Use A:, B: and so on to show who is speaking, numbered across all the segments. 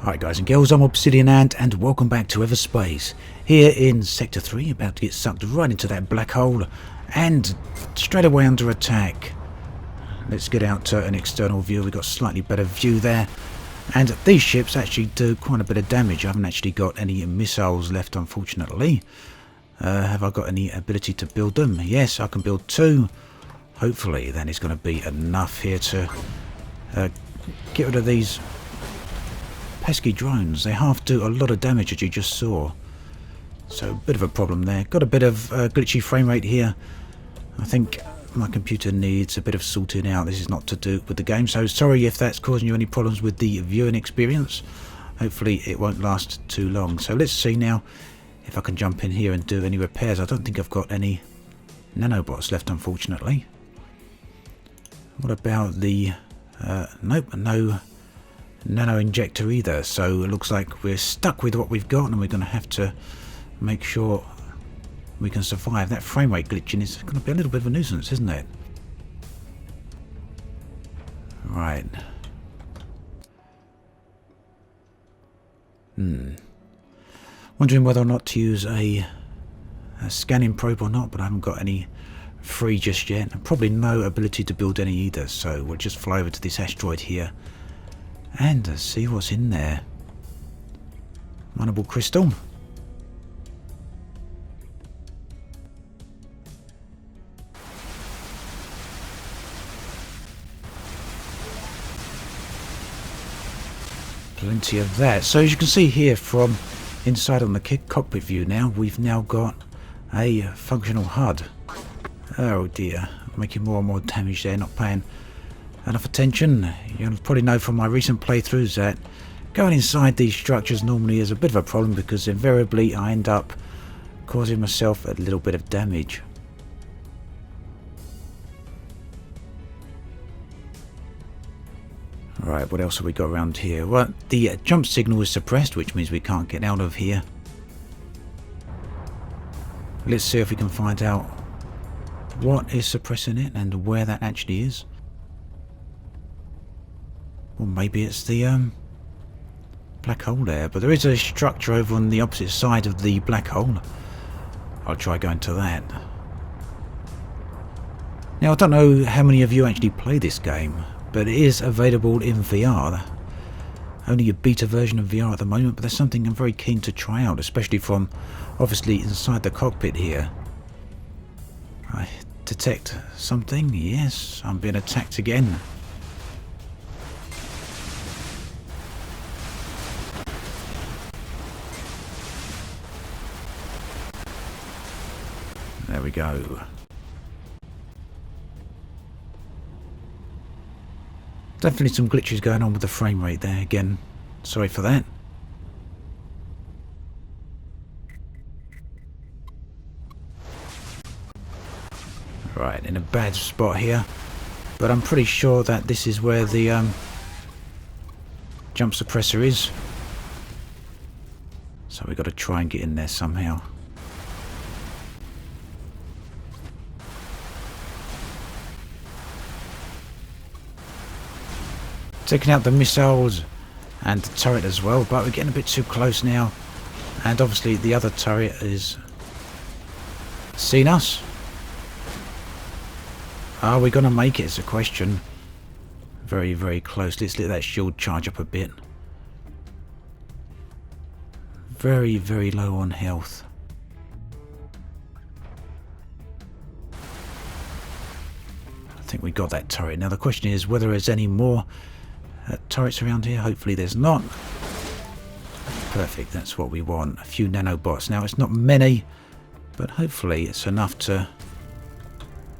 A: Hi guys and girls, I'm Obsidian Ant and welcome back to Everspace. Here in Sector 3, about to get sucked right into that black hole and straight away under attack. Let's get out to an external view. We've got a slightly better view there. And these ships actually do quite a bit of damage. I haven't actually got any missiles left, unfortunately. Have I got any ability to build them? Yes, I can build 2. Hopefully that is going to be enough here to get rid of these pesky drones. They half do a lot of damage, as you just saw. So a bit of a problem there. Got a bit of glitchy frame rate here. I think my computer needs a bit of sorting out. This is not to do with the game, so sorry if that's causing you any problems with the viewing experience. Hopefully it won't last too long. So let's see now if I can jump in here and do any repairs. I don't think I've got any nanobots left, unfortunately. What about the nope, no nano injector either, so it looks like we're stuck with what we've got and we're going to have to make sure we can survive. That frame rate glitching is going to be a little bit of a nuisance, isn't it? Right. Wondering whether or not to use a scanning probe or not, but I haven't got any free just yet, and probably no ability to build any either, so we'll just fly over to this asteroid here and see what's in there. Mineable crystal. Plenty of that. So as you can see here from inside on the cockpit view now, we've now got a functional HUD. Oh dear, making more and more damage there, not paying enough attention. You'll probably know from my recent playthroughs that going inside these structures normally is a bit of a problem because invariably I end up causing myself a little bit of damage. Right, what else have we got around here? Well, the jump signal is suppressed, which means we can't get out of here. Let's see if we can find out what is suppressing it and where that actually is. Well, maybe it's the black hole there, but there is a structure over on the opposite side of the black hole. I'll try going to that. Now, I don't know how many of you actually play this game, but it is available in VR. Only a beta version of VR at the moment, but there's something I'm very keen to try out, especially from obviously inside the cockpit here. I detect something. Yes, I'm being attacked again. There we go. Definitely some glitches going on with the frame rate there again. Sorry for that. Right, in a bad spot here. But I'm pretty sure that this is where the jump suppressor is. So we've got to try and get in there somehow. Taking out the missiles and the turret as well, but we're getting a bit too close now, and obviously the other turret has seen us. Are we going to make it is a question. Very, very close. Let's let that shield charge up a bit. Very, very low on health. I think we got that turret. Now the question is whether there's any more turrets around here. Hopefully there's not. Perfect, that's what we want. A few nanobots. Now it's not many, but hopefully it's enough to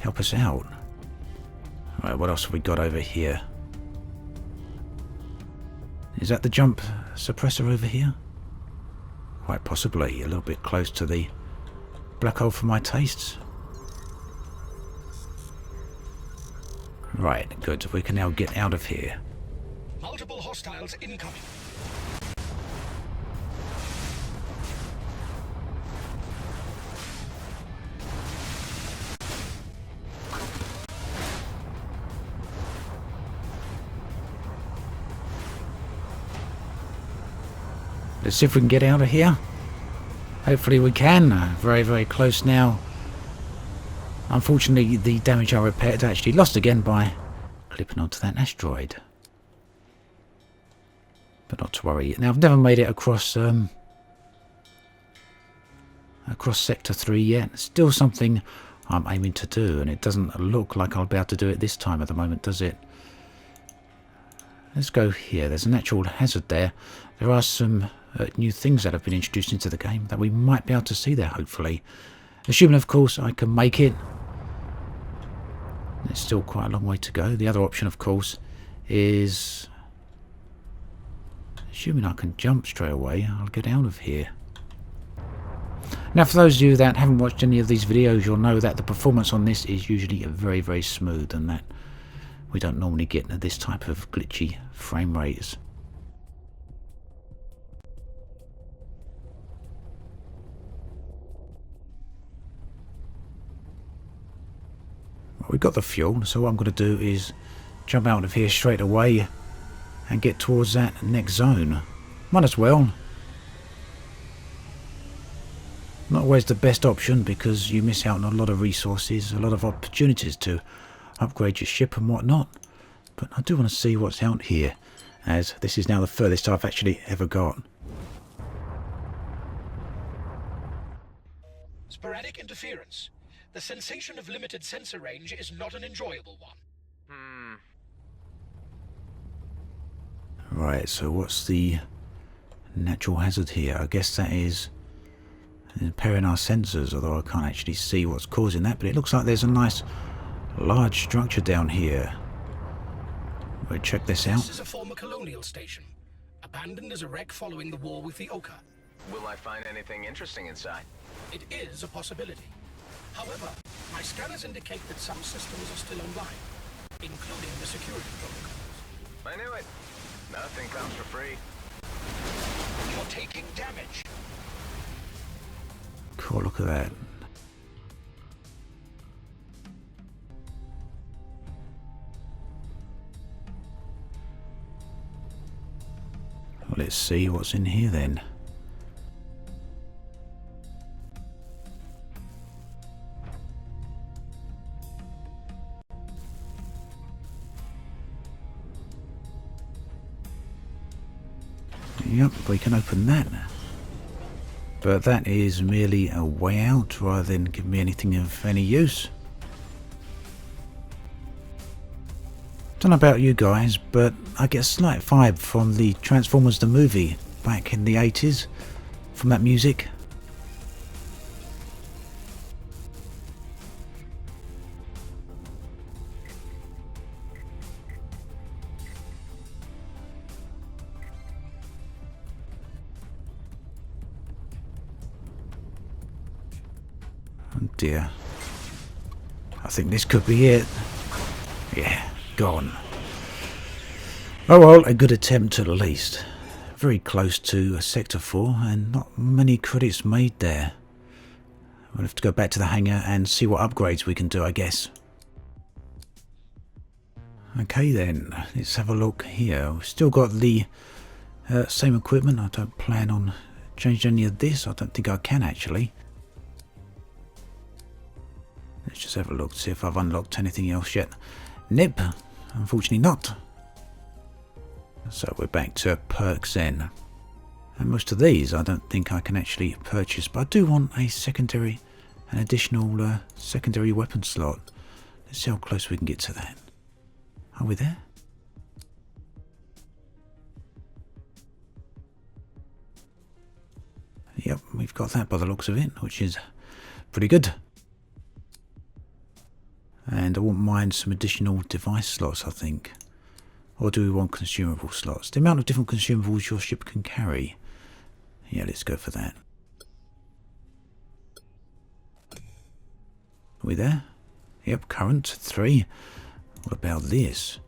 A: help us out. Right, what else have we got over here? Is that the jump suppressor over here? Quite possibly. A little bit close to the black hole for my tastes. Right, good. We can now get out of here.
B: Multiple hostiles incoming.
A: Let's see if we can get out of here. Hopefully we can. Very, very close now. Unfortunately, the damage I repaired actually lost again by clipping onto that asteroid. But not to worry. Now, I've never made it across Sector 3 yet. Still something I'm aiming to do, and it doesn't look like I'll be able to do it this time at the moment, does it? Let's go here. There's a natural hazard there. There are some new things that have been introduced into the game that we might be able to see there, hopefully. Assuming, of course, I can make it. There's still quite a long way to go. The other option, of course, is... assuming I can jump straight away, I'll get out of here. Now, for those of you that haven't watched any of these videos, you'll know that the performance on this is usually very, very smooth, and that we don't normally get this type of glitchy frame rates. Well, we've got the fuel, so what I'm going to do is jump out of here straight away and get towards that next zone. Might as well. Not always the best option, because you miss out on a lot of resources, a lot of opportunities to upgrade your ship and whatnot. But I do want to see what's out here, as this is now the furthest I've actually ever got.
B: Sporadic interference. The sensation of limited sensor range is not an enjoyable one.
A: Right, so what's the natural hazard here? I guess that is impairing our sensors, although I can't actually see what's causing that. But it looks like there's a nice large structure down here. We'll check this out.
B: This is a former colonial station, abandoned as a wreck following the war with the Ochre.
C: Will I find anything interesting inside?
B: It is a possibility. However, my scanners indicate that some systems are still online, including the security protocols.
C: I knew it. Nothing comes for free.
B: You're taking damage.
A: Cool, look at that. Well, let's see what's in here then. Yep, we can open that. But that is merely a way out rather than give me anything of any use. Don't know about you guys, but I get a slight vibe from the Transformers the movie back in the 80s, from that music. Oh dear. I think this could be it. Yeah, gone. Oh well, a good attempt at least. Very close to Sector 4 and not many credits made there. We'll have to go back to the hangar and see what upgrades we can do, I guess. Okay then, let's have a look here. We've still got the same equipment. I don't plan on changing any of this. I don't think I can actually. Let's just have a look, see if I've unlocked anything else yet. Nope, unfortunately not. So we're back to perks then. And most of these I don't think I can actually purchase, but I do want an additional secondary weapon slot. Let's see how close we can get to that. Are we there? Yep, we've got that by the looks of it, which is pretty good. And I wouldn't mind some additional device slots, I think. Or do we want consumable slots? The amount of different consumables your ship can carry. Yeah, let's go for that. Are we there? Yep, current 3. What about this?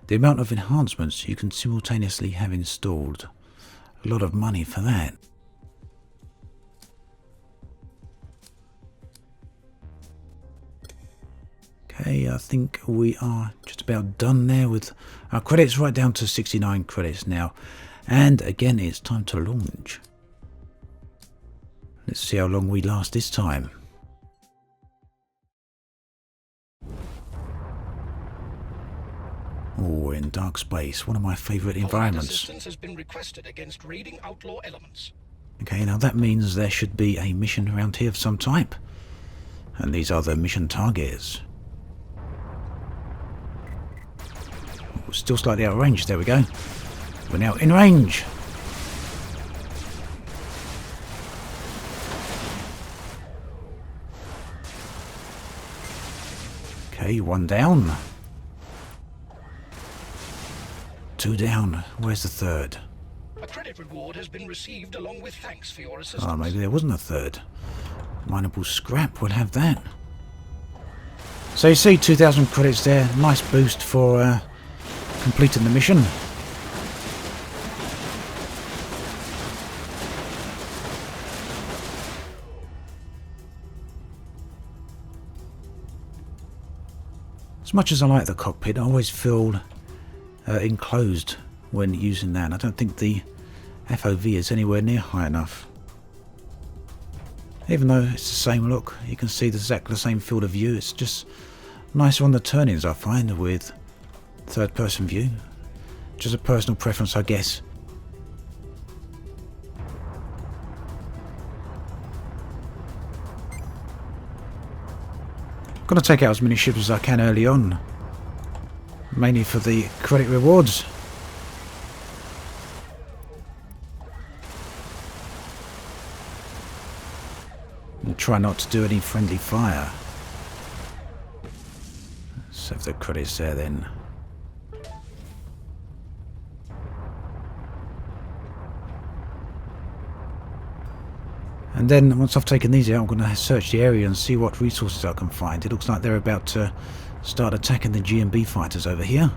A: The amount of enhancements you can simultaneously have installed. A lot of money for that. Okay, I think we are just about done there with our credits, right down to 69 credits now. And again, it's time to launch. Let's see how long we last this time. Oh, in dark space, one of my favourite environments.
B: Assistance has been requested against raiding outlaw elements.
A: Okay, now that means there should be a mission around here of some type. And these are the mission targets. Oh, still slightly out of range, there we go. We're now in range. Okay, one down. Two down. Where's the third?
B: A credit reward has been received along with thanks for your assistance.
A: Oh, maybe there wasn't a third. Mineable scrap, we'll have that. So you see 2,000 credits there. Nice boost for completing the mission. As much as I like the cockpit, I always feel enclosed when using that. I don't think the FOV is anywhere near high enough. Even though it's the same look, you can see exactly the same field of view. It's just nicer on the turn-ins, I find, with third-person view. Just a personal preference, I guess. Got to take out as many ships as I can early on, mainly for the credit rewards. And try not to do any friendly fire. Save the credits there then. And then once I've taken these out, I'm going to search the area and see what resources I can find. It looks like they're about to start attacking the G&B fighters over here.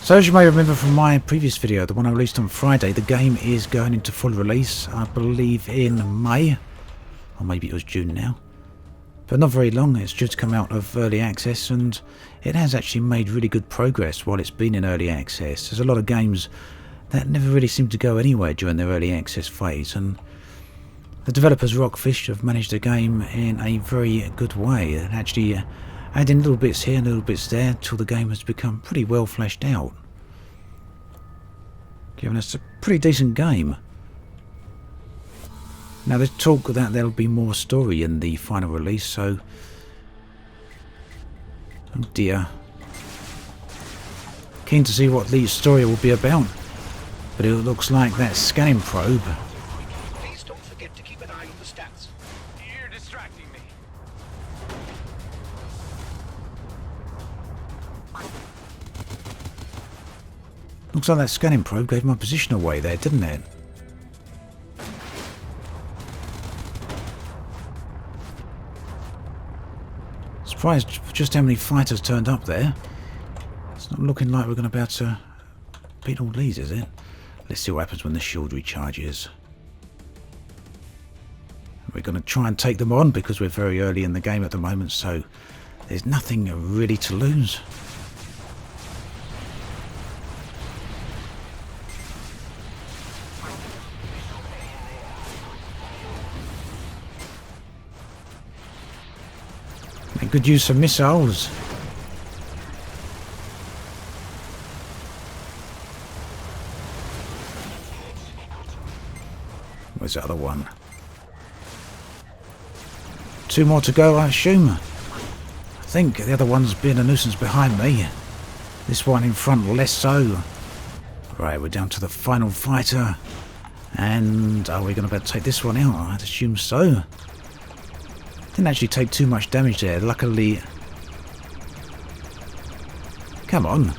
A: So as you may remember from my previous video, the one I released on Friday, the game is going into full release, I believe in May, or maybe it was June now. But not very long, it's due to come out of early access, and it has actually made really good progress while it's been in early access. There's a lot of games that never really seem to go anywhere during their early access phase, and the developers Rockfish have managed the game in a very good way, and actually adding little bits here and little bits there till the game has become pretty well fleshed out, giving us a pretty decent game. Now there's talk that there'll be more story in the final release, so oh dear, keen to see what the story will be about. But it looks like that scanning probe.
B: Please don't forget to keep an eye on the stats.
C: You're distracting me.
A: Looks like that scanning probe gave my position away there, didn't it? Surprised just how many fighters turned up there. It's not looking like we're going to be able to beat all these, is it? Let's see what happens when the shield recharges. We're going to try and take them on because we're very early in the game at the moment, so there's nothing really to lose. Make good use of missiles. Where's the other one? Two more to go, I assume. I think the other one's been a nuisance behind me. This one in front less so. Right, we're down to the final fighter. And are we going to be able to take this one out? I'd assume so. Didn't actually take too much damage there, luckily. Come on.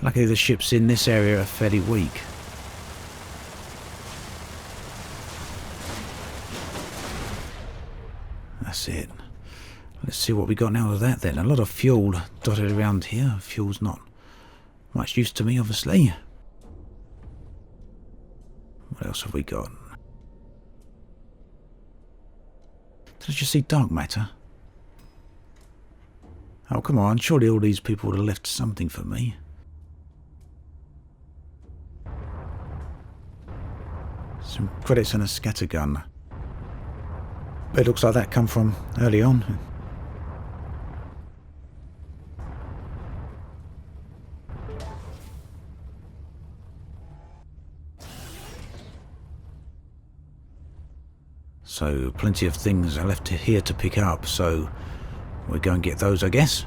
A: Luckily the ships in this area are fairly weak. That's that's it. Let's see what we got now of that then. A lot of fuel dotted around here. Fuel's not much use to me, obviously. What else have we got? Did I just see dark matter? Oh, come on. Surely all these people would have left something for me. Some credits and a scattergun. But it looks like that come from early on. So plenty of things are left here to pick up, so we'll go and get those, I guess.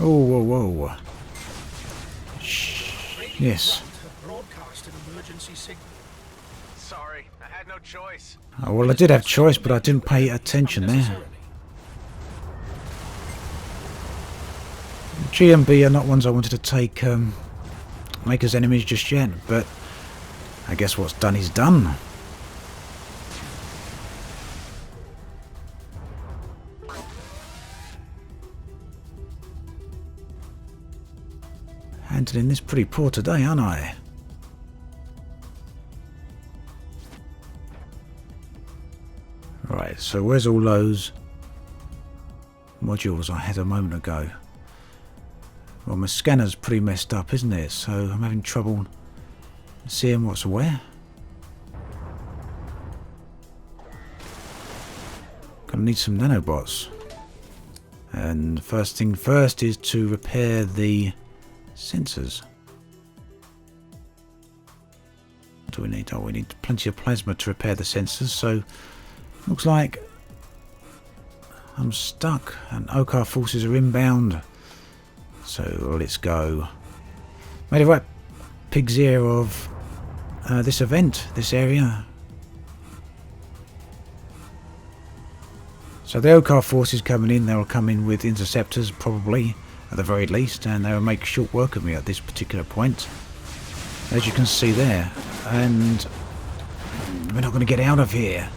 A: Oh, whoa, whoa. Shh. Yes.
B: Broadcast an emergency signal.
C: Sorry, I had no choice.
A: Oh, well, I did have choice, but I didn't pay attention there. G and B are not ones I wanted to take, make as enemies just yet, but I guess what's done is done. Handling this pretty poor today, aren't I? Right, so where's all those modules I had a moment ago? Well, my scanner's pretty messed up, isn't it? So I'm having trouble seeing what's where. Gonna need some nanobots. And first thing first is to repair the sensors. What do we need? Oh, we need plenty of plasma to repair the sensors, so looks like I'm stuck and Okar forces are inbound. So let's go. Made a right pig's ear of this event, this area. So the Okar forces coming in, they'll come in with interceptors probably, at the very least, and they'll make short work of me at this particular point. As you can see there. And we're not going to get out of here.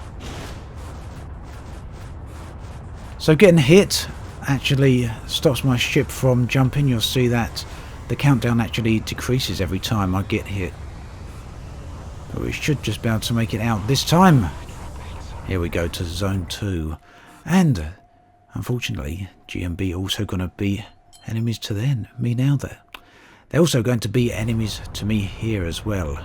A: So getting hit actually stops my ship from jumping. You'll see that the countdown actually decreases every time I get hit. But we should just be able to make it out this time. Here we go to zone 2. And unfortunately, G and B are also going to be enemies to me now there. They're also going to be enemies to me here as well.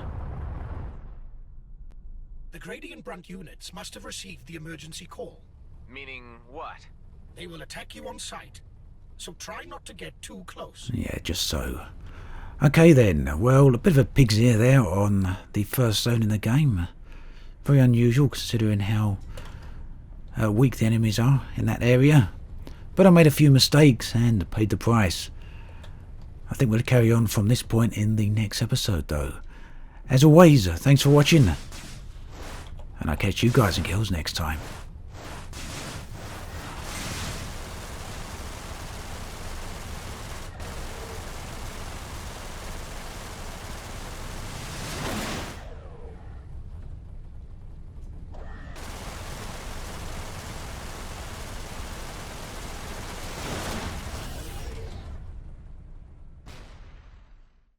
B: The Gradient Brunt units must have received the emergency call.
C: Meaning what?
B: They will attack you on sight, so try not to get too close.
A: Yeah, just so. Okay then, well, a bit of a pig's ear there on the first zone in the game. Very unusual considering how weak the enemies are in that area. But I made a few mistakes and paid the price. I think we'll carry on from this point in the next episode though. As always, thanks for watching. And I'll catch you guys and girls next time.